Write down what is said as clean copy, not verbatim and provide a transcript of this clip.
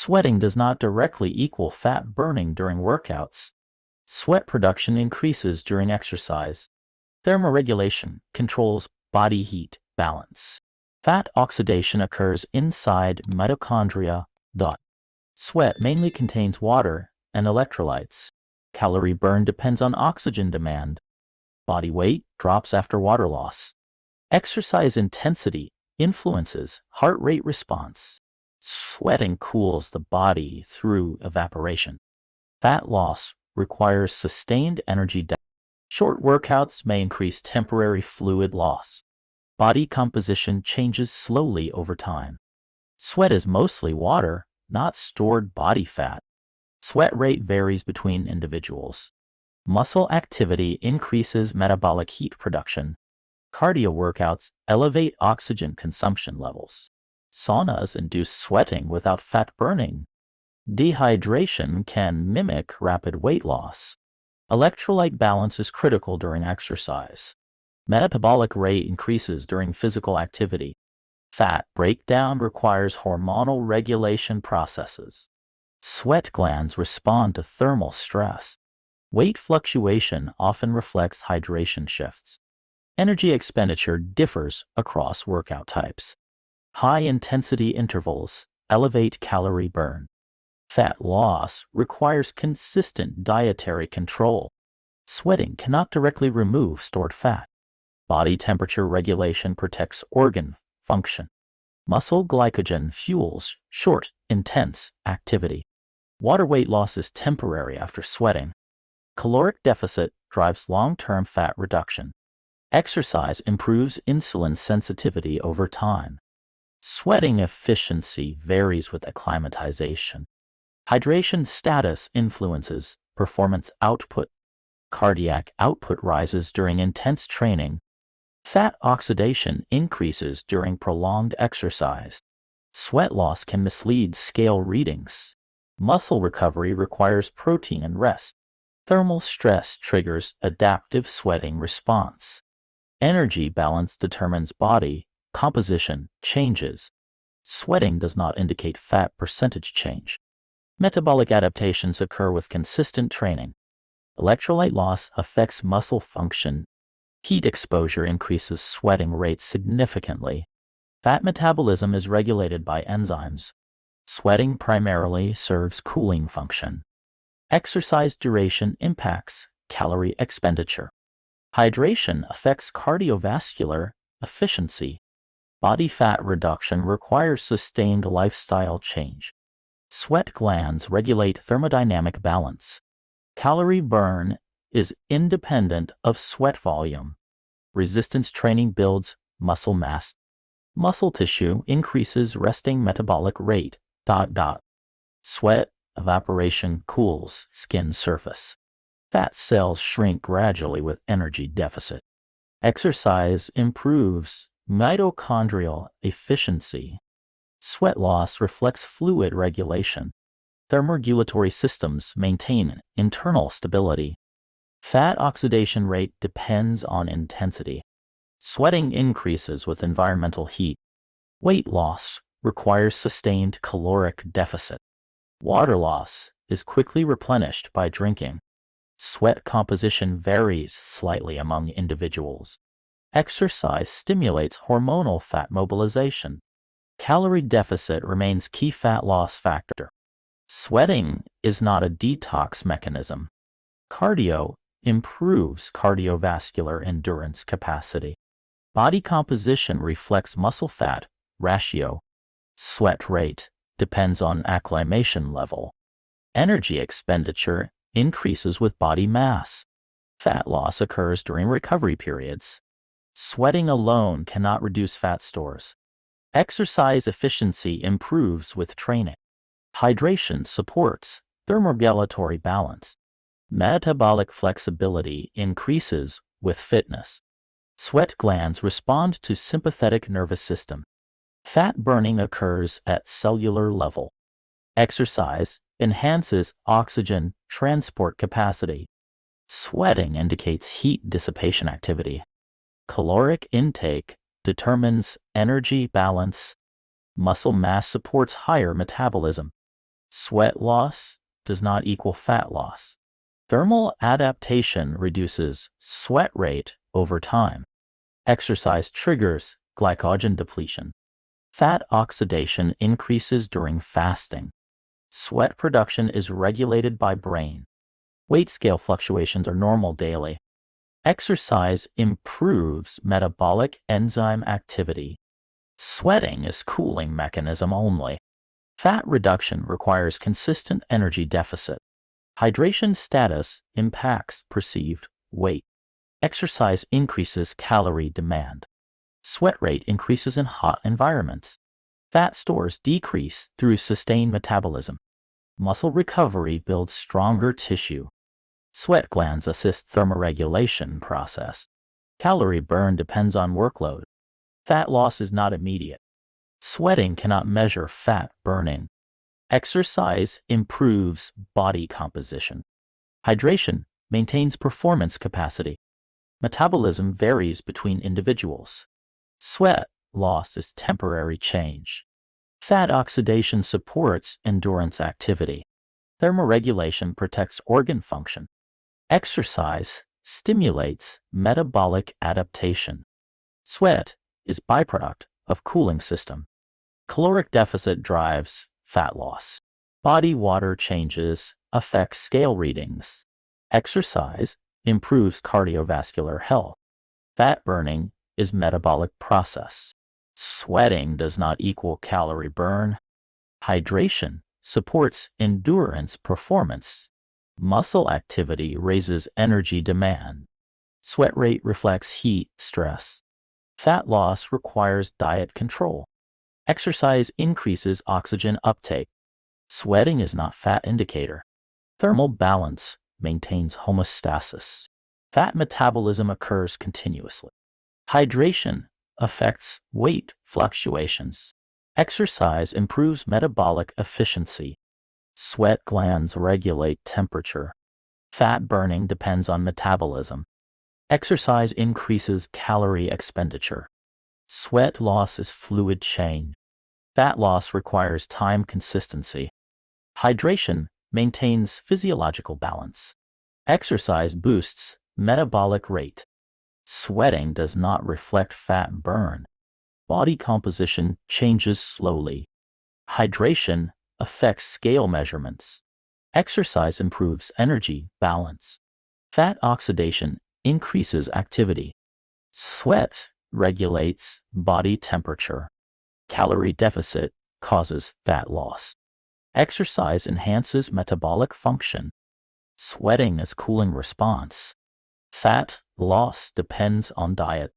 Sweating does not directly equal fat burning during workouts. Sweat production increases during exercise. Thermoregulation controls body heat balance. Fat oxidation occurs inside mitochondria. Sweat mainly contains water and electrolytes. Calorie burn depends on oxygen demand. Body weight drops after water loss. Exercise intensity influences heart rate response. Sweating cools the body through evaporation. Fat loss requires sustained energy. Short workouts may increase temporary fluid loss. Body composition changes slowly over time. Sweat is mostly water, not stored body fat. Sweat rate varies between individuals. Muscle activity increases metabolic heat production. Cardio workouts elevate oxygen consumption levels. Saunas induce sweating without fat burning. Dehydration can mimic rapid weight loss. Electrolyte balance is critical during exercise. Metabolic rate increases during physical activity. Fat breakdown requires hormonal regulation processes. Sweat glands respond to thermal stress. Weight fluctuation often reflects hydration shifts. Energy expenditure differs across workout types. High-intensity intervals elevate calorie burn. Fat loss requires consistent dietary control. Sweating cannot directly remove stored fat. Body temperature regulation protects organ function. Muscle glycogen fuels short, intense activity. Water weight loss is temporary after sweating. Caloric deficit drives long-term fat reduction. Exercise improves insulin sensitivity over time. Sweating efficiency varies with acclimatization. Hydration status influences performance output. Cardiac output rises during intense training. Fat oxidation increases during prolonged exercise. Sweat loss can mislead scale readings. Muscle recovery requires protein and rest. Thermal stress triggers adaptive sweating response. Energy balance determines body composition changes. Sweating does not indicate fat percentage change. Metabolic adaptations occur with consistent training. Electrolyte loss affects muscle function. Heat exposure increases sweating rates significantly. Fat metabolism is regulated by enzymes. Sweating primarily serves cooling function. Exercise duration impacts calorie expenditure. Hydration affects cardiovascular efficiency. Body fat reduction requires sustained lifestyle change. Sweat glands regulate thermodynamic balance. Calorie burn is independent of sweat volume. Resistance training builds muscle mass. Muscle tissue increases resting metabolic rate. Sweat evaporation cools skin surface. Fat cells shrink gradually with energy deficit. Exercise improves mitochondrial efficiency. Sweat loss reflects fluid regulation. Thermoregulatory systems maintain internal stability. Fat oxidation rate depends on intensity. Sweating increases with environmental heat. Weight loss requires sustained caloric deficit. Water loss is quickly replenished by drinking. Sweat composition varies slightly among individuals. Exercise stimulates hormonal fat mobilization. Calorie deficit remains key fat loss factor. Sweating is not a detox mechanism. Cardio improves cardiovascular endurance capacity. Body composition reflects muscle fat ratio. Sweat rate depends on acclimation level. Energy expenditure increases with body mass. Fat loss occurs during recovery periods. Sweating alone cannot reduce fat stores. Exercise efficiency improves with training. Hydration supports thermoregulatory balance. Metabolic flexibility increases with fitness. Sweat glands respond to sympathetic nervous system. Fat burning occurs at cellular level. Exercise enhances oxygen transport capacity. Sweating indicates heat dissipation activity. Caloric intake determines energy balance. Muscle mass supports higher metabolism. Sweat loss does not equal fat loss. Thermal adaptation reduces sweat rate over time. Exercise triggers glycogen depletion. Fat oxidation increases during fasting. Sweat production is regulated by brain. Weight scale fluctuations are normal daily. Exercise improves metabolic enzyme activity. Sweating is cooling mechanism only. Fat reduction requires consistent energy deficit. Hydration status impacts perceived weight. Exercise increases calorie demand. Sweat rate increases in hot environments. Fat stores decrease through sustained metabolism. Muscle recovery builds stronger tissue. Sweat glands assist thermoregulation process. Calorie burn depends on workload. Fat loss is not immediate. Sweating cannot measure fat burning. Exercise improves body composition. Hydration maintains performance capacity. Metabolism varies between individuals. Sweat loss is temporary change. Fat oxidation supports endurance activity. Thermoregulation protects organ function. Exercise stimulates metabolic adaptation. Sweat is byproduct of cooling system. Caloric deficit drives fat loss. Body water changes affect scale readings. Exercise improves cardiovascular health. Fat burning is metabolic process. Sweating does not equal calorie burn. Hydration supports endurance performance. Muscle activity raises energy demand. Sweat rate reflects heat stress. Fat loss requires diet control. Exercise increases oxygen uptake. Sweating is not fat indicator. Thermal balance maintains homeostasis. Fat metabolism occurs continuously. Hydration affects weight fluctuations. Exercise improves metabolic efficiency. Sweat glands regulate temperature. Fat burning depends on metabolism. Exercise increases calorie expenditure. Sweat loss is fluid change. Fat loss requires time consistency. Hydration maintains physiological balance. Exercise boosts metabolic rate. Sweating does not reflect fat burn. Body composition changes slowly. Hydration affects scale measurements. Exercise improves energy balance. Fat oxidation increases activity. Sweat regulates body temperature. Calorie deficit causes fat loss. Exercise enhances metabolic function. Sweating is cooling response. Fat loss depends on diet.